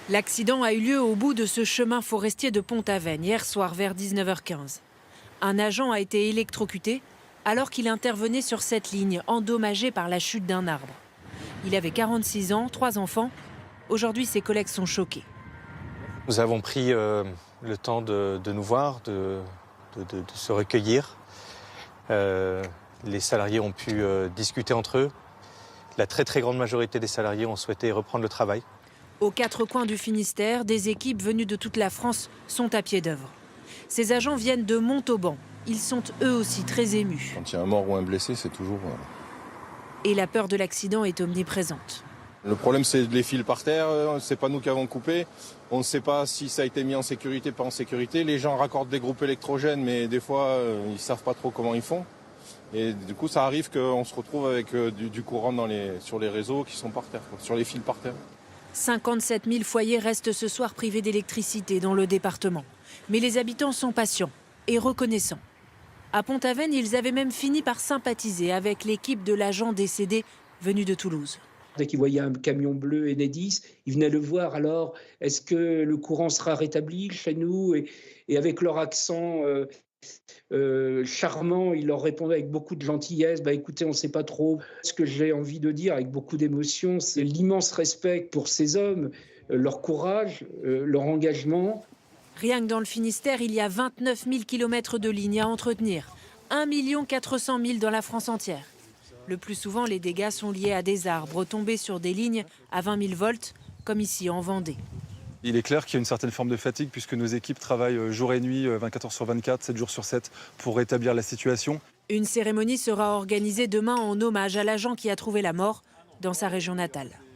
L'accident a eu lieu au bout de ce chemin forestier de Pont-Aven, hier soir vers 19h15. Un agent a été électrocuté alors qu'il intervenait sur cette ligne, endommagée par la chute d'un arbre. Il avait 46 ans, 3 enfants. Aujourd'hui, ses collègues sont choqués. Nous avons pris le temps de nous voir, de se recueillir. Les salariés ont pu discuter entre eux. La très grande majorité des salariés ont souhaité reprendre le travail. Aux 4 coins du Finistère, des équipes venues de toute la France sont à pied d'œuvre. Ces agents viennent de Montauban. Ils sont eux aussi très émus. Quand il y a un mort ou un blessé, c'est toujours... Et la peur de l'accident est omniprésente. Le problème, c'est les fils par terre. C'est pas nous qui avons coupé. On ne sait pas si ça a été mis en sécurité, pas en sécurité. Les gens raccordent des groupes électrogènes, mais des fois, ils savent pas trop comment ils font. Et du coup, ça arrive qu'on se retrouve avec du courant sur les réseaux qui sont par terre, sur les fils par terre. 57 000 foyers restent ce soir privés d'électricité dans le département. Mais les habitants sont patients et reconnaissants. À Pont-Aven, ils avaient même fini par sympathiser avec l'équipe de l'agent décédé venu de Toulouse. Dès qu'ils voyaient un camion bleu Enedis, ils venaient le voir. Alors, est-ce que le courant sera rétabli chez nous ? Et avec leur accent charmant, ils leur répondaient avec beaucoup de gentillesse. Écoutez, on ne sait pas trop. Ce que j'ai envie de dire avec beaucoup d'émotion, c'est l'immense respect pour ces hommes, leur courage, leur engagement. Rien que dans le Finistère, il y a 29 000 km de lignes à entretenir. 1 400 000 dans la France entière. Le plus souvent, les dégâts sont liés à des arbres tombés sur des lignes à 20 000 volts, comme ici en Vendée. Il est clair qu'il y a une certaine forme de fatigue puisque nos équipes travaillent jour et nuit, 24 heures sur 24, 7 jours sur 7 pour rétablir la situation. Une cérémonie sera organisée demain en hommage à l'agent qui a trouvé la mort dans sa région natale.